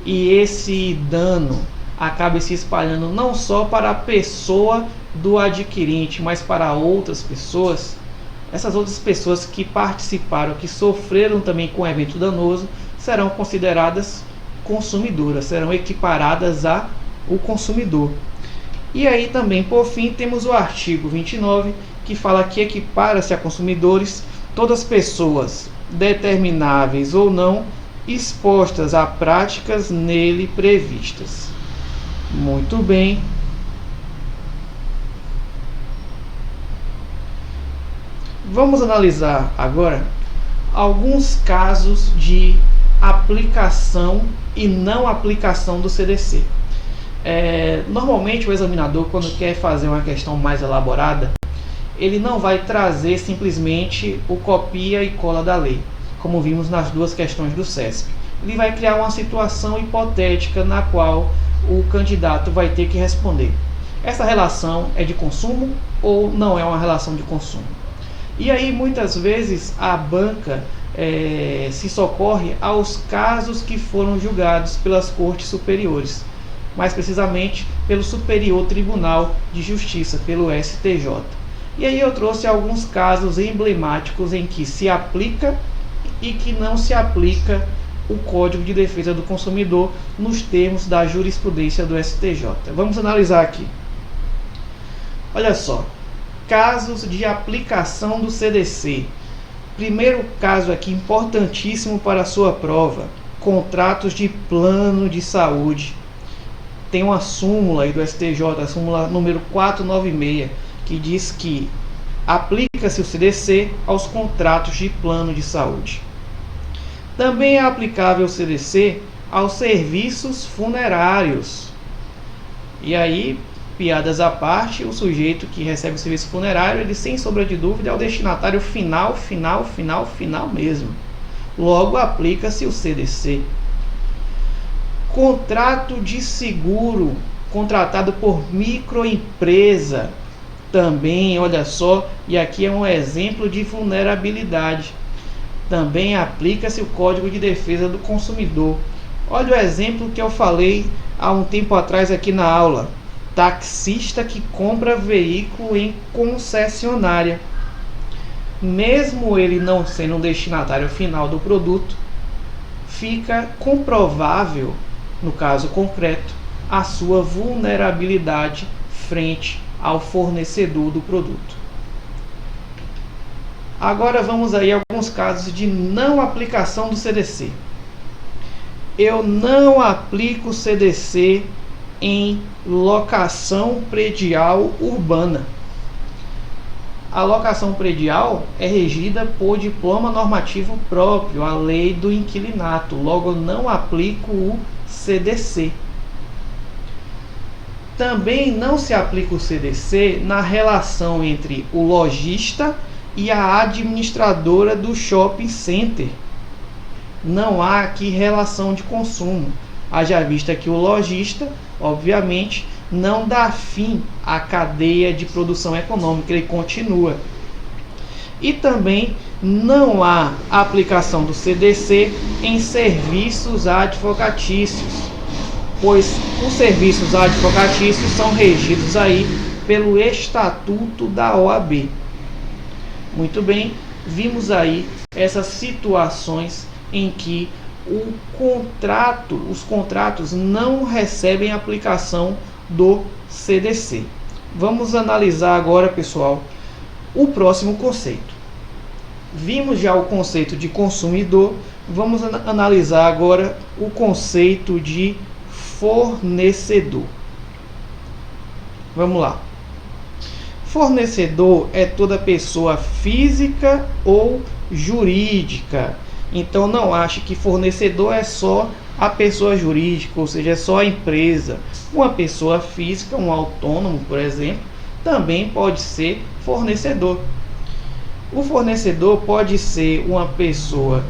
e esse dano acaba se espalhando não só para a pessoa do adquirente, mas para outras pessoas, essas outras pessoas que participaram, que sofreram também com o evento danoso, serão consideradas consumidoras, serão equiparadas ao consumidor. E aí também, por fim, temos o artigo 29, que fala que equipara-se a consumidores todas as pessoas determináveis ou não expostas a práticas nele previstas. Muito bem. Vamos analisar agora alguns casos de aplicação e não aplicação do CDC. Normalmente o examinador, quando quer fazer uma questão mais elaborada, ele não vai trazer simplesmente o copia e cola da lei, como vimos nas duas questões do CESP. Ele vai criar uma situação hipotética na qual o candidato vai ter que responder: essa relação é de consumo ou não é uma relação de consumo? E aí muitas vezes a banca se socorre aos casos que foram julgados pelas cortes superiores, mais precisamente pelo Superior Tribunal de Justiça, pelo STJ. E aí eu trouxe alguns casos emblemáticos em que se aplica e que não se aplica o Código de Defesa do Consumidor nos termos da jurisprudência do STJ. Vamos analisar aqui. Olha só, casos de aplicação do CDC. Primeiro caso aqui, importantíssimo para a sua prova: contratos de plano de saúde. Tem uma súmula aí do STJ, a súmula número 496, que diz que aplica-se o CDC aos contratos de plano de saúde. Também é aplicável o CDC aos serviços funerários. E aí, piadas à parte, o sujeito que recebe o serviço funerário, ele sem sombra de dúvida é o destinatário final mesmo. Logo, aplica-se o CDC. Contrato de seguro contratado por microempresa. Também, olha só, e aqui é um exemplo de vulnerabilidade. Também aplica-se o Código de Defesa do Consumidor. Olha o exemplo que eu falei há um tempo atrás aqui na aula: taxista que compra veículo em concessionária. Mesmo ele não sendo um destinatário final do produto, fica comprovável, no caso concreto, a sua vulnerabilidade frente ao fornecedor do produto. Agora vamos aí a alguns casos de não aplicação do CDC. Eu não aplico CDC em locação predial urbana. A locação predial é regida por diploma normativo próprio, a lei do inquilinato. Logo, eu não aplico o CDC. Também não se aplica o CDC na relação entre o lojista e a administradora do shopping center. Não há aqui relação de consumo. Haja vista que o lojista, obviamente, não dá fim à cadeia de produção econômica, ele continua. E também não há aplicação do CDC em serviços advocatícios, pois os serviços advocatícios são regidos aí pelo Estatuto da OAB. Muito bem, vimos aí essas situações em que os contratos não recebem aplicação do CDC. Vamos analisar agora, pessoal, o próximo conceito. Vimos já o conceito de consumidor, vamos analisar agora o conceito de fornecedor. Vamos lá. Fornecedor é toda pessoa física ou jurídica. Então não ache que fornecedor é só a pessoa jurídica, ou seja, é só a empresa. Uma pessoa física, um autônomo, por exemplo, também pode ser fornecedor. O fornecedor pode ser uma pessoa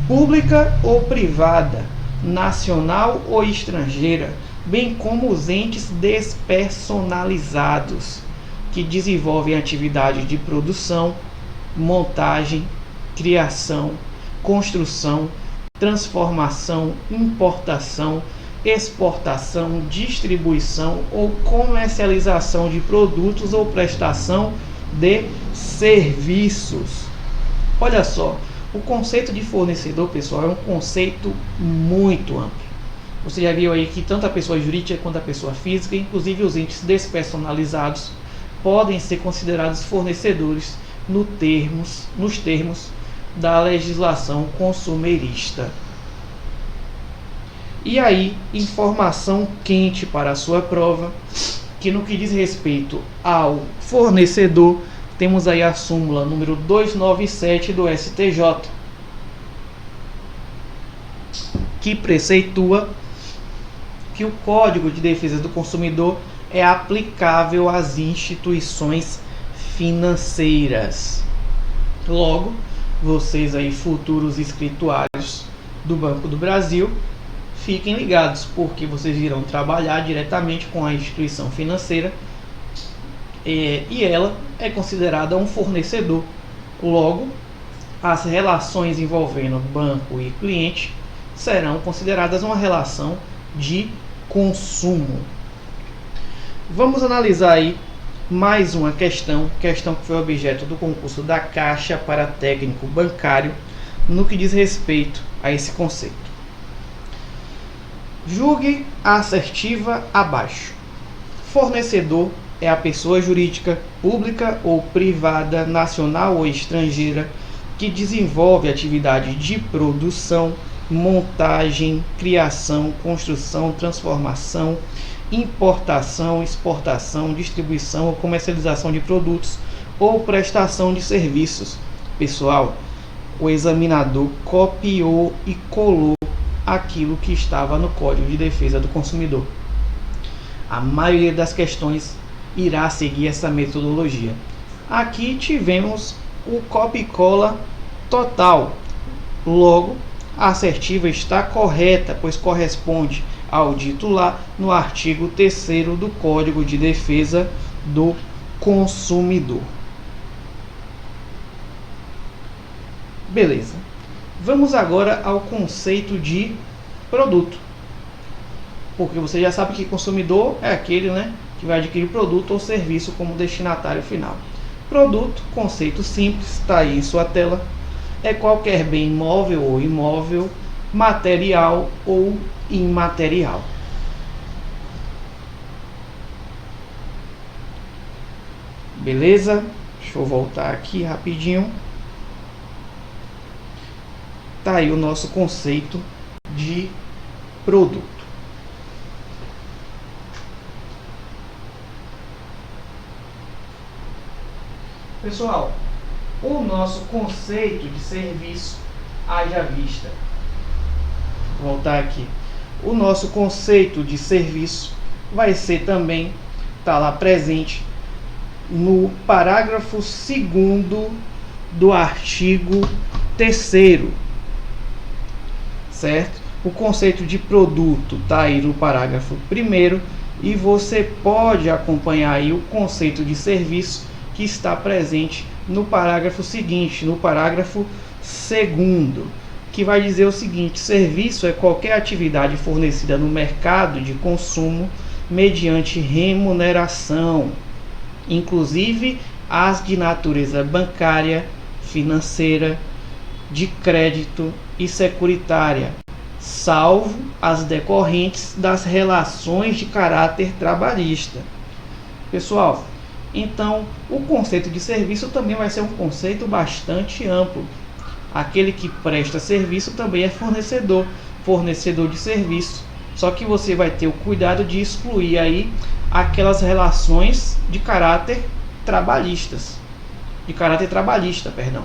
pública ou privada, nacional ou estrangeira, bem como os entes despersonalizados, que desenvolvem atividade de produção, montagem, criação, construção, transformação, importação, exportação, distribuição ou comercialização de produtos ou prestação de serviços. Olha só, o conceito de fornecedor, pessoal, é um conceito muito amplo. Você já viu aí que tanto a pessoa jurídica quanto a pessoa física, inclusive os entes despersonalizados, podem ser considerados fornecedores nos termos da legislação consumerista. E aí, informação quente para a sua prova, que no que diz respeito ao fornecedor, temos aí a súmula número 297 do STJ, que preceitua que o Código de Defesa do Consumidor é aplicável às instituições financeiras. Logo, vocês aí, futuros escrituários do Banco do Brasil, fiquem ligados, porque vocês irão trabalhar diretamente com a instituição financeira e ela é considerada um fornecedor. Logo, as relações envolvendo banco e cliente serão consideradas uma relação de consumo. Vamos analisar aí mais uma questão que foi objeto do concurso da Caixa para técnico bancário, no que diz respeito a esse conceito. Julgue a assertiva abaixo. Fornecedor é a pessoa jurídica, pública ou privada, nacional ou estrangeira, que desenvolve atividade de produção, montagem, criação, construção, transformação, importação, exportação, distribuição ou comercialização de produtos ou prestação de serviços. Pessoal, o examinador copiou e colou aquilo que estava no Código de Defesa do Consumidor. A maioria das questões irá seguir essa metodologia. Aqui tivemos o copia e cola total. Logo, a assertiva está correta, pois corresponde ao dito lá no artigo 3º do Código de Defesa do Consumidor. Beleza. Vamos agora ao conceito de produto. Porque você já sabe que consumidor é aquele, que vai adquirir produto ou serviço como destinatário final. Produto, conceito simples, está aí em sua tela. É qualquer bem móvel ou imóvel, material ou imaterial. Beleza? Deixa eu voltar aqui rapidinho. Tá aí o nosso conceito de produto. Pessoal, o nosso conceito de serviço, haja vista. Vou voltar aqui. O nosso conceito de serviço vai ser também, lá presente no parágrafo 2º do artigo 3º. Certo? O conceito de produto está aí no parágrafo 1º e você pode acompanhar aí o conceito de serviço que está presente no parágrafo seguinte, no parágrafo 2º, que vai dizer o seguinte: serviço é qualquer atividade fornecida no mercado de consumo mediante remuneração, inclusive as de natureza bancária, financeira, de crédito e securitária, salvo as decorrentes das relações de caráter trabalhista. Pessoal, então o conceito de serviço também vai ser um conceito bastante amplo. Aquele que presta serviço também é fornecedor de serviço. Só que você vai ter o cuidado de excluir aí aquelas relações de caráter trabalhista, perdão.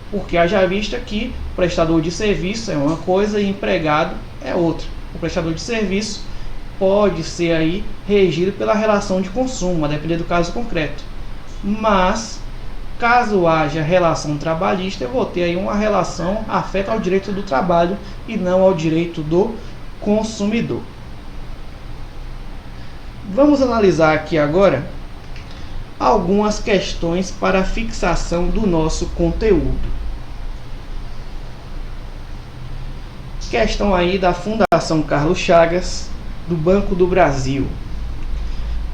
Porque haja vista que prestador de serviço é uma coisa e empregado é outra. O prestador de serviço pode ser aí regido pela relação de consumo, a depender do caso concreto. Mas caso haja relação trabalhista, eu vou ter aí uma relação afeta ao direito do trabalho e não ao direito do consumidor. Vamos analisar aqui agora algumas questões para a fixação do nosso conteúdo. Questão aí da Fundação Carlos Chagas, do Banco do Brasil.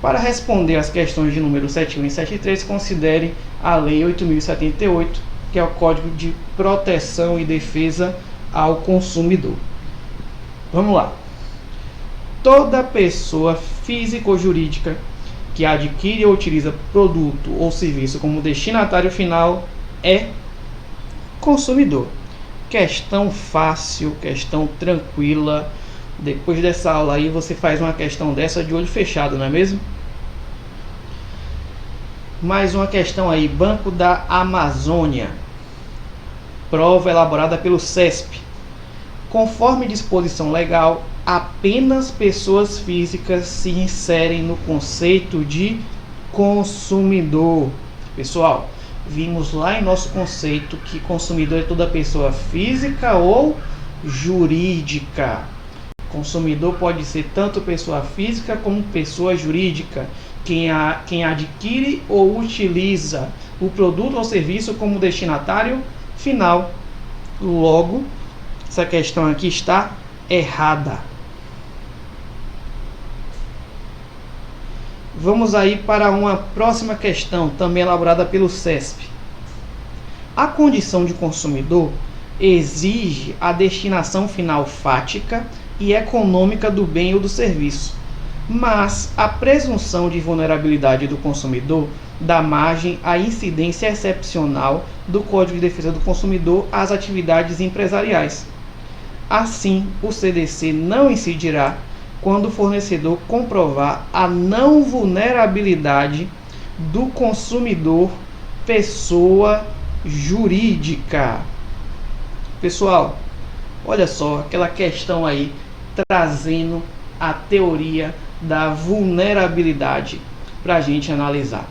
Para responder às questões de número 71 e 73, considere a Lei 8.078, que é o Código de Proteção e Defesa ao Consumidor. Vamos lá. Toda pessoa física ou jurídica que adquire ou utiliza produto ou serviço como destinatário final é consumidor. Questão fácil, questão tranquila. Depois dessa aula aí você faz uma questão dessa de olho fechado, não é mesmo? Mais uma questão aí, Banco da Amazônia. Prova elaborada pelo CESP. Conforme disposição legal, apenas pessoas físicas se inserem no conceito de consumidor. Pessoal, vimos lá em nosso conceito que consumidor é toda pessoa física ou jurídica. Consumidor pode ser tanto pessoa física como pessoa jurídica. Quem adquire ou utiliza o produto ou serviço como destinatário final. Logo, essa questão aqui está errada. Vamos aí para uma próxima questão, também elaborada pelo CESP. A condição de consumidor exige a destinação final fática e econômica do bem ou do serviço, mas a presunção de vulnerabilidade do consumidor dá margem à incidência excepcional do Código de Defesa do Consumidor às atividades empresariais. Assim, o CDC não incidirá quando o fornecedor comprovar a não vulnerabilidade do consumidor pessoa jurídica. Pessoal, olha só aquela questão aí trazendo a teoria da vulnerabilidade para a gente analisar.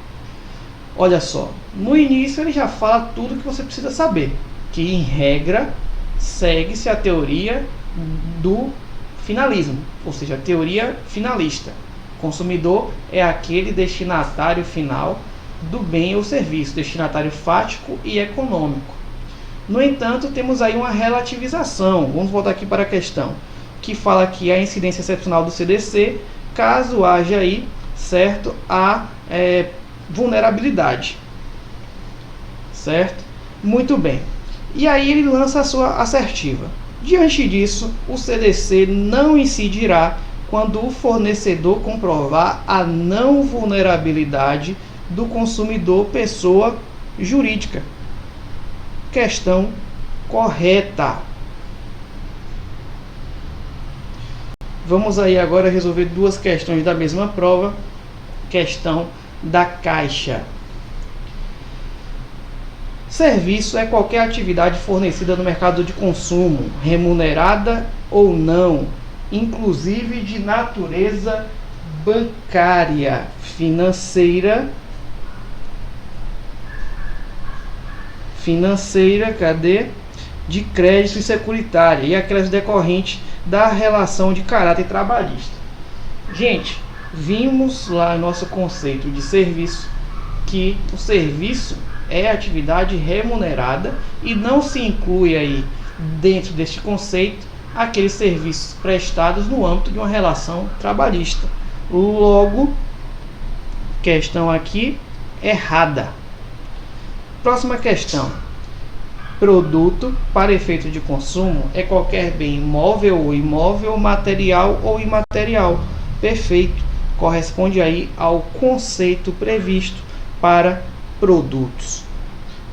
Olha só, no início ele já fala tudo que você precisa saber, que em regra segue-se a teoria do finalismo, ou seja, a teoria finalista. Consumidor é aquele destinatário final do bem ou serviço, destinatário fático e econômico. No entanto, temos aí uma relativização. Vamos voltar aqui para a questão, que fala que a incidência excepcional do CDC, caso haja aí, certo, a vulnerabilidade. Certo? Muito bem. E aí ele lança a sua assertiva. Diante disso, o CDC não incidirá quando o fornecedor comprovar a não vulnerabilidade do consumidor pessoa jurídica. Questão correta. Vamos aí agora resolver duas questões da mesma prova. Questão da Caixa. Serviço é qualquer atividade fornecida no mercado de consumo, remunerada ou não, inclusive de natureza bancária, financeira, de crédito e securitária, e aquelas decorrentes da relação de caráter trabalhista. Gente, vimos lá no nosso conceito de serviço que o serviço é atividade remunerada e não se inclui aí dentro deste conceito aqueles serviços prestados no âmbito de uma relação trabalhista. Logo, questão aqui errada. Próxima questão. Produto para efeito de consumo é qualquer bem móvel ou imóvel, material ou imaterial. Perfeito. Corresponde aí ao conceito previsto para produtos.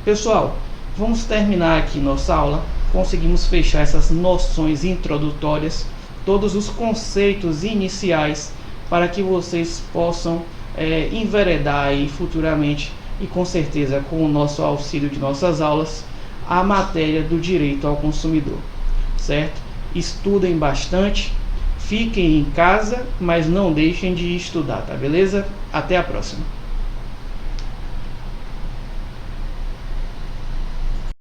Pessoal, vamos terminar aqui nossa aula. Conseguimos fechar essas noções introdutórias, todos os conceitos iniciais, para que vocês possam enveredar aí futuramente e com certeza com o nosso auxílio de nossas aulas a matéria do direito ao consumidor, certo? Estudem bastante, fiquem em casa, mas não deixem de estudar, tá beleza? Até a próxima.